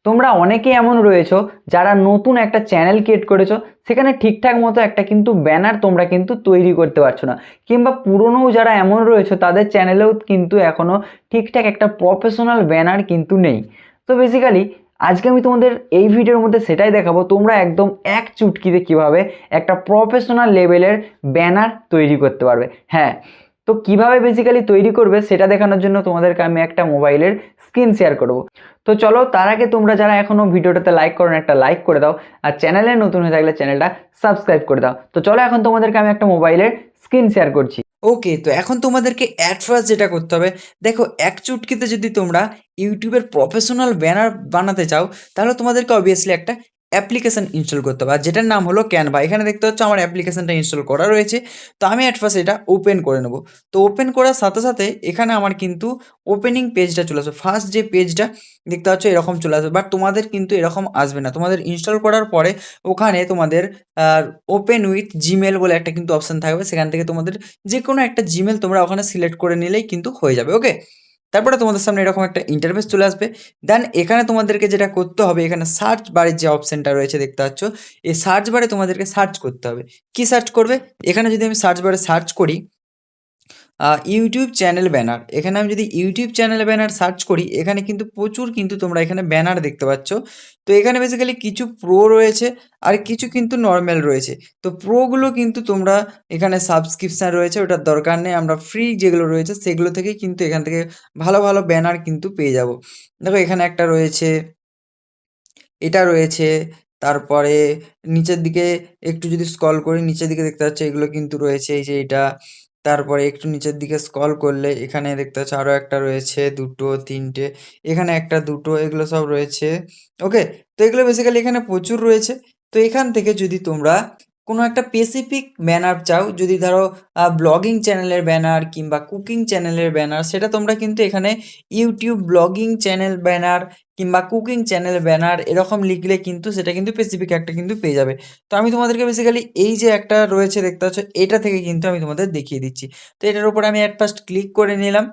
তোমরা অনেকেই এমন রয়েছো যারা নতুন একটা চ্যানেল ক্রিয়েট করেছো, সেখানে ঠিকঠাক মতো একটা কিন্তু ব্যানার তোমরা কিন্তু তৈরি করতে পারছো না, কিংবা পুরনো যারা এমন রয়েছে তাদের চ্যানেলেও কিন্তু এখনো ঠিকঠাক একটা প্রফেশনাল ব্যানার কিন্তু নেই। তো বেসিক্যালি আজকে আমি তোমাদের এই ভিডিওর মধ্যে সেটাই দেখাবো, তোমরা একদম এক চুটকিতে কিভাবে একটা প্রফেশনাল লেভেলের ব্যানার তৈরি করতে পারবে। হ্যাঁ, তো কিভাবে বেসিক্যালি তৈরি করবে সেটা দেখানোর জন্য তোমাদেরকে আমি একটা মোবাইলের স্ক্রিন শেয়ার করব। তো চলো, তার আগে তোমরা যারা এখনো ভিডিওটাতে লাইক করো না, একটা লাইক করে দাও, আর চ্যানেলে নতুন হয়ে থাকলে চ্যানেলটা সাবস্ক্রাইব করে দাও। তো চলো, এখন তোমাদেরকে আমি একটা মোবাইলের স্ক্রিন শেয়ার করছি। ওকে, তো এখন তোমাদেরকে অ্যাট ফার্স্ট যেটা করতে হবে, দেখো এক চুটকিতে যদি তোমরা ইউটিউবের প্রফেশনাল ব্যানার বানাতে চাও, তাহলে তোমাদেরকে অবভিয়াসলি একটা অ্যাপ্লিকেশন ইনস্টল করতে হবে, আর যেটার নাম হলো ক্যানভা। এখানে দেখতে হচ্ছে আমার অ্যাপ্লিকেশনটা ইনস্টল করা রয়েছে। তো আমি অ্যাট ফার্স্ট এটা ওপেন করে নেবো। তো ওপেন করার সাথে সাথে এখানে আমার কিন্তু ওপেনিং পেজটা চলে আসবে। ফার্স্ট যে পেজটা দেখতে পাচ্ছ এরকম চলে আসবে, বাট তোমাদের কিন্তু এরকম আসবে না। তোমাদের ইনস্টল করার পরে ওখানে তোমাদের ওপেন উইথ জিমেল বলে একটা কিন্তু অপশান থাকবে, সেখান থেকে তোমাদের যে কোনো একটা জিমেল তোমরা ওখানে সিলেক্ট করে নিলেই কিন্তু হয়ে যাবে। ওকে, তারপরে তোমাদের সামনে এরকম একটা ইন্টারফেস চলে আসবে। দেন এখানে তোমাদেরকে যেটা করতে হবে, এখানে সার্চ বারের যে অপশানটা রয়েছে দেখতে পাচ্ছ, এই সার্চ বারে তোমাদেরকে সার্চ করতে হবে। কি সার্চ করবে? এখানে যদি আমি সার্চ বারে সার্চ করি ইউটিউব চ্যানেল ব্যানার, এখানে আমি যদি ইউটিউব চ্যানেল ব্যানার সার্চ করি, এখানে কিন্তু প্রচুর কিন্তু তোমরা এখানে ব্যানার দেখতে পাচ্ছ। তো এখানে বেসিক্যালি কিছু প্রো রয়েছে আর কিছু কিন্তু নর্মাল রয়েছে। তো প্রোগুলো কিন্তু তোমরা এখানে সাবস্ক্রিপশান রয়েছে, ওটার দরকার নেই। আমরা ফ্রি যেগুলো রয়েছে সেগুলো থেকেই কিন্তু এখান থেকে ভালো ভালো ব্যানার কিন্তু পেয়ে যাব। দেখো এখানে একটা রয়েছে, এটা রয়েছে, তারপরে নিচের দিকে একটু যদি স্ক্রল করি, নিচের দিকে দেখতে পাচ্ছ এগুলো কিন্তু রয়েছে, এই যে এটা। তারপরে একটু নিচের দিকে স্ক্রল করলে এখানে দেখতে পাচ্ছ আরও একটা রয়েছে, ২ টো ৩ টে, এখানে ১ টা ২ টো, এগুলো সব রয়েছে। ওকে, তো এগুলো বেসিক্যালি এখানে প্রচুর রয়েছে। তো এখান থেকে যদি তোমরা কোনো একটা স্পেসিফিক ব্যানার চাও, যদি ধরো ব্লগিং চ্যানেলের ব্যানার কিংবা কুকিং চ্যানেলের ব্যানার, সেটা তোমরা কিন্তু এখানে ইউটিউব ব্লগিং চ্যানেল ব্যানার কিংবা কুকিং চ্যানেল ব্যানার এরকম লিখলে কিন্তু সেটা কিন্তু স্পেসিফিক একটা কিন্তু পেয়ে যাবে। তো আমি তোমাদেরকে বেসিক্যালি এই যে একটা রয়েছে দেখতে পাচ্ছ, এটা থেকে কিন্তু আমি তোমাদের দেখিয়ে দিচ্ছি। তো এটার উপর আমি অ্যাট ফার্স্ট ক্লিক করে নিলাম।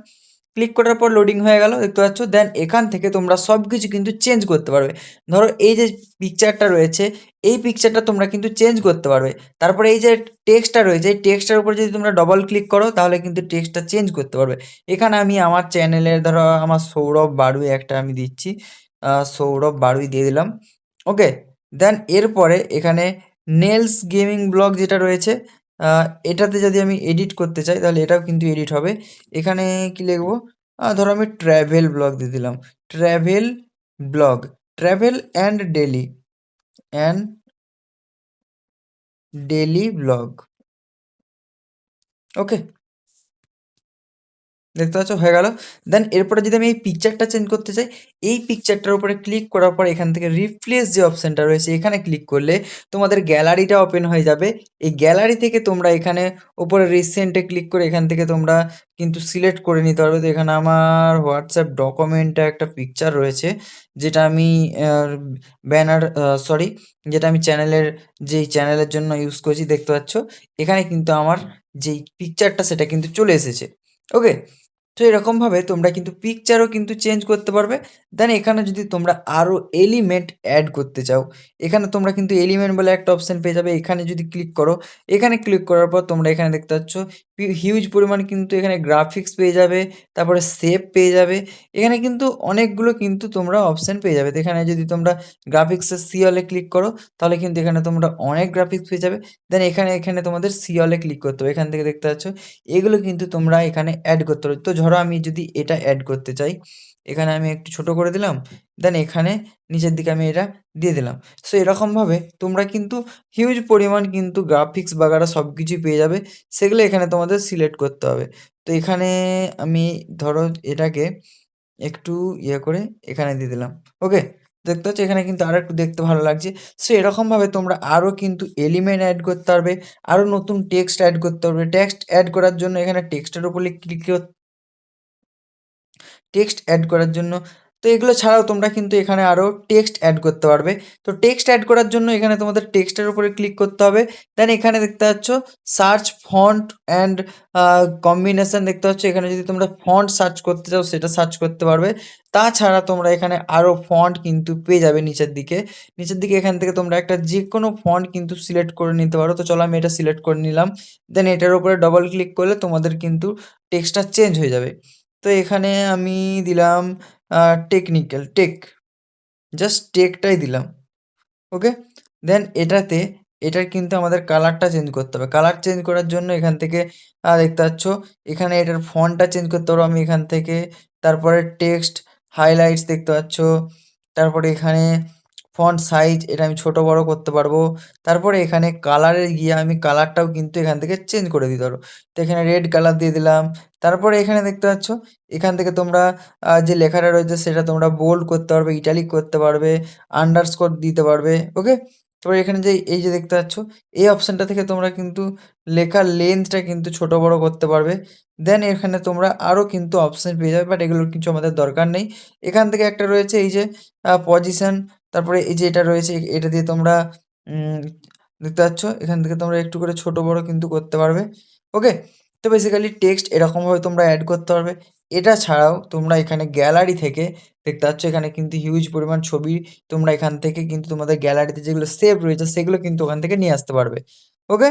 ক্লিক করার পর লোডিং হয়ে গেল দেখতে পাচ্ছ। দেন এখান থেকে তোমরা সব কিছু কিন্তু চেঞ্জ করতে পারবে। ধরো এই যে পিকচারটা রয়েছে, এই পিকচারটা তোমরা কিন্তু চেঞ্জ করতে পারবে। তারপরে এই যে টেক্সটটা রয়েছে, এই টেক্সটটার উপর যদি তোমরা ডবল ক্লিক করো, তাহলে কিন্তু টেক্সটটা চেঞ্জ করতে পারবে। এখানে আমি আমার চ্যানেলের ধরো আমার সৌরভ বাড়ুই একটা আমি দিচ্ছি, সৌরভ বাড়ুই দিয়ে দিলাম। ওকে, দেন এরপরে এখানে নেলস গেমিং ব্লগ যেটা রয়েছে, এটাতে যদি আমি এডিট করতে চাই তাহলে এটাও কিন্তু এডিট হবে। এখানে কি লিখবো? ধরো আমি ট্র্যাভেল ব্লগ দিয়ে দিলাম। Travel blog, travel and daily blog. Okay, দেখতে পাচ্ছ হয়ে গেল। দেন এরপরে যদি আমি এই পিকচারটা চেঞ্জ করতে চাই, এই পিকচারটার উপরে ক্লিক করার পর এখান থেকে রিপ্লেস যে অপশানটা রয়েছে, এখানে ক্লিক করলে তোমাদের গ্যালারিটা ওপেন হয়ে যাবে। এই গ্যালারি থেকে তোমরা এখানে ওপরে রিসেন্টে ক্লিক করে এখান থেকে তোমরা কিন্তু সিলেক্ট করে নিতে পারবে। তো এখানে আমার হোয়াটসঅ্যাপ ডকুমেন্টে একটা পিকচার রয়েছে, যেটা আমি ব্যানার সরি, যেটা আমি যেই চ্যানেলের জন্য ইউজ করছি দেখতে পাচ্ছ। এখানে কিন্তু আমার যেই পিকচারটা সেটা কিন্তু চলে এসেছে। ওকে, তো এরকমভাবে তোমরা কিন্তু পিকচারও কিন্তু চেঞ্জ করতে পারবে। দেন এখানে যদি তোমরা আরও এলিমেন্ট অ্যাড করতে চাও, এখানে তোমরা কিন্তু এলিমেন্ট বলে একটা অপশান পেয়ে যাবে। এখানে যদি ক্লিক করো, এখানে ক্লিক করার পর তোমরা এখানে দেখতে পাচ্ছ হিউজ পরিমাণ কিন্তু এখানে গ্রাফিক্স পেয়ে যাবে, তারপরে শেপ পেয়ে যাবে। এখানে কিন্তু অনেকগুলো কিন্তু তোমরা অপশান পেয়ে যাবে। তো এখানে যদি তোমরা গ্রাফিক্সের সি অলে ক্লিক করো, তাহলে কিন্তু এখানে তোমরা অনেক গ্রাফিক্স পেয়ে যাবে। দেন এখানে তোমাদের সি অলে ক্লিক করতে হবে। এখান থেকে দেখতে পাচ্ছ এগুলো কিন্তু তোমরা এখানে অ্যাড করতে পারো। তো ধরো আমি যদি এটা অ্যাড করতে চাই, এখানে আমি একটু ছোট করে দিলাম। দেন এখানে নিচের দিকে আমি এটা দিয়ে দিলাম। সো এরকমভাবে তোমরা কিন্তু হিউজ পরিমাণ কিন্তু গ্রাফিক্স বাগারা সব কিছুই পেয়ে যাবে। সেগুলো এখানে তোমাদের সিলেক্ট করতে হবে। তো এখানে আমি ধরো এটাকে একটু করে এখানে দিয়ে দিলাম। ওকে, দেখতে পাচ্ছ এখানে কিন্তু আরো একটু দেখতে ভালো লাগছে। সো এরকমভাবে তোমরা আরও কিন্তু এলিমেন্ট অ্যাড করতে পারবে, আরও নতুন টেক্সট অ্যাড করতে পারবে। টেক্সট অ্যাড করার জন্য এখানে টেক্সটের উপরে ক্লিক টেক্সট অ্যাড করার জন্য তো এগুলো ছাড়াও তোমরা কিন্তু এখানে আরও টেক্সট অ্যাড করতে পারবে। তো টেক্সট অ্যাড করার জন্য এখানে তোমাদের টেক্সটের উপরে ক্লিক করতে হবে। দেন এখানে দেখতে পাচ্ছ সার্চ ফন্ট অ্যান্ড কম্বিনেশন দেখতে পাচ্ছ, এখানে যদি তোমরা ফন্ট সার্চ করতে চাও সেটা সার্চ করতে পারবে। তাছাড়া তোমরা এখানে আরও ফন্ট কিন্তু পেয়ে যাবে নিচের দিকে। এখান থেকে তোমরা একটা যে কোনো ফন্ট কিন্তু সিলেক্ট করে নিতে পারো। তো চলো আমি এটা সিলেক্ট করে নিলাম। দেন এটার উপরে ডবল ক্লিক করলে তোমাদের কিন্তু টেক্সটটা চেঞ্জ হয়ে যাবে। তো এখানে আমি দিলাম টেকনিক্যাল টেক, জাস্ট টেকটাই দিলাম। ওকে, দেন এটার কিন্তু আমাদের কালারটা চেঞ্জ করতে হবে। কালার চেঞ্জ করার জন্য এখান থেকে দেখতে পাচ্ছ এখানে এটার ফন্টটা চেঞ্জ করতে পারবো আমি এখান থেকে। তারপরে টেক্সট হাইলাইটস দেখতে পাচ্ছ, তারপরে এখানে ফন্ট সাইজ এটা আমি ছোট বড় করতে পারবো। তারপরে এখানে কালারে গিয়ে আমি কালারটাও কিন্তু এখান থেকে চেঞ্জ করে দিতে পারবো। তো এখানে রেড কালার দিয়ে দিলাম। তারপরে এখানে দেখতে পাচ্ছ এখান থেকে তোমরা যে লেখাটা রয়েছে সেটা তোমরা বোল্ড করতে পারবে, ইটালিক করতে পারবে, আন্ডারস্কোর দিতে পারবে। ওকে, তারপরে এখানে যে এই যে দেখতে পাচ্ছ এই অপশানটা থেকে তোমরা কিন্তু লেখার লেন্থটা কিন্তু ছোট বড় করতে পারবে। দেন এখানে তোমরা আরও কিন্তু অপশান পেয়ে যাবে, বাট এগুলোর কিছু আমাদের দরকার নেই। এখান থেকে একটা রয়েছে এই যে পজিশন, তারপরে এই যে এটা রয়েছে এটা দিয়ে তোমরা দেখতে পাচ্ছ এখান থেকে তোমরা একটু করে ছোট বড় কিন্তু করতে পারবে। ওকে, তো বেসিক্যালি টেক্সট এরকমভাবে তোমরা অ্যাড করতে পারবে। এটা ছাড়াও তোমরা এখানে গ্যালারি থেকে দেখতে পাচ্ছ এখানে কিন্তু হিউজ পরিমাণ ছবি তোমরা এখান থেকে কিন্তু তোমাদের গ্যালারিতে যেগুলো সেভ রয়েছে সেগুলো কিন্তু ওখান থেকে নিয়ে আসতে পারবে। ওকে,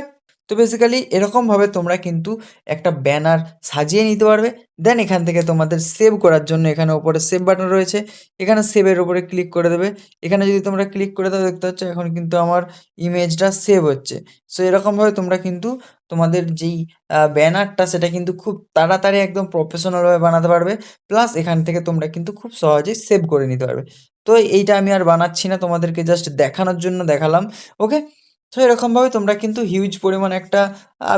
তো বেসিক্যালি এরকমভাবে তোমরা কিন্তু একটা ব্যানার সাজিয়ে নিতে পারবে। দেন এখান থেকে তোমাদের সেভ করার জন্য এখানে ওপরে সেভ বাটন রয়েছে, এখানে সেভের উপরে ক্লিক করে দেবে। এখানে যদি তোমরা ক্লিক করে দাও দেখতে পাচ্ছ এখন কিন্তু আমার ইমেজটা সেভ হচ্ছে। সো এরকমভাবে তোমরা কিন্তু তোমাদের যেই ব্যানারটা সেটা কিন্তু খুব তাড়াতাড়ি একদম প্রফেশনালভাবে বানাতে পারবে। প্লাস এখান থেকে তোমরা কিন্তু খুব সহজেই সেভ করে নিতে পারবে। তো এইটা আমি আর বানাচ্ছি না, তোমাদেরকে জাস্ট দেখানোর জন্য দেখালাম। ওকে, তো এরকমভাবে তোমরা কিন্তু হিউজ পরিমাণ একটা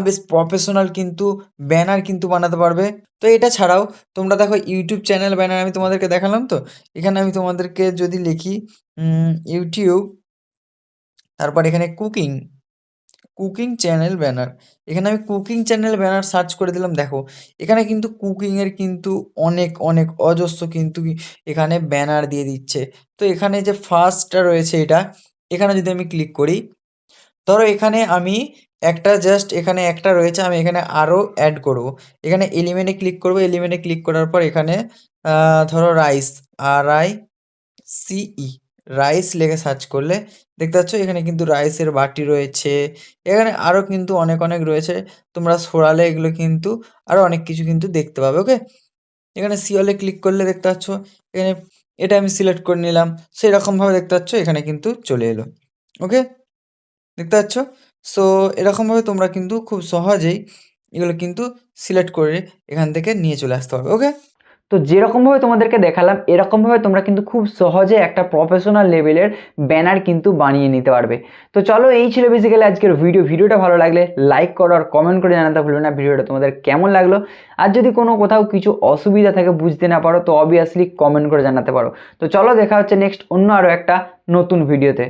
বেশ প্রফেশনাল কিন্তু ব্যানার কিন্তু বানাতে পারবে। তো এটা ছাড়াও তোমরা দেখো ইউটিউব চ্যানেল ব্যানার আমি তোমাদেরকে দেখালাম। তো এখানে আমি তোমাদেরকে যদি লিখি ইউটিউব, তারপর এখানে কুকিং চ্যানেল ব্যানার, এখানে আমি কুকিং চ্যানেল ব্যানার সার্চ করে দিলাম। দেখো এখানে কিন্তু কুকিংয়ের কিন্তু অনেক অনেক অজস্র কিন্তু এখানে ব্যানার দিয়ে দিচ্ছে। তো এখানে যে ফার্স্টটা রয়েছে এটা, এখানে যদি আমি ক্লিক করি, ধরো এখানে আমি একটা জাস্ট এখানে একটা রয়েছে, আমি এখানে আরও অ্যাড করব। এখানে এলিমেন্টে ক্লিক করব, এলিমেন্টে ক্লিক করার পর এখানে ধরো রাইস, RICE, রাইস লিখে সার্চ করলে দেখতে পাচ্ছ এখানে কিন্তু রাইসের বাটি রয়েছে। এখানে আরও কিন্তু অনেক অনেক রয়েছে, তোমরা সরালে এগুলো কিন্তু আরও অনেক কিছু কিন্তু দেখতে পাবে। ওকে, এখানে সিওলে ক্লিক করলে দেখতে পাচ্ছ এখানে এটা আমি সিলেক্ট করে নিলাম। সেরকমভাবে দেখতে পাচ্ছ এখানে কিন্তু চলে এলো। ওকে, দেখতে পাচ্ছ? সো এরকমভাবে তোমরা কিন্তু খুব সহজেই এগুলো কিন্তু সিলেক্ট করে এখান থেকে নিয়ে চলে আসতে পারবে। ওকে, তো যেরকমভাবে তোমাদেরকে দেখালাম এরকমভাবে তোমরা কিন্তু খুব সহজে একটা প্রফেশনাল লেভেলের ব্যানার কিন্তু বানিয়ে নিতে পারবে। তো চলো এই ছিল বেসিক্যালি আজকের ভিডিওটা ভালো লাগলে লাইক করো আর কমেন্ট করে জানাতে ভুলবে না ভিডিওটা তোমাদের কেমন লাগলো। আর যদি কোনো কোথাও কিছু অসুবিধা থাকে বুঝতে না পারো তো অবভিয়াসলি কমেন্ট করে জানাতে পারো। তো চলো দেখা হচ্ছে নেক্সট অন্য আরও একটা নতুন ভিডিওতে।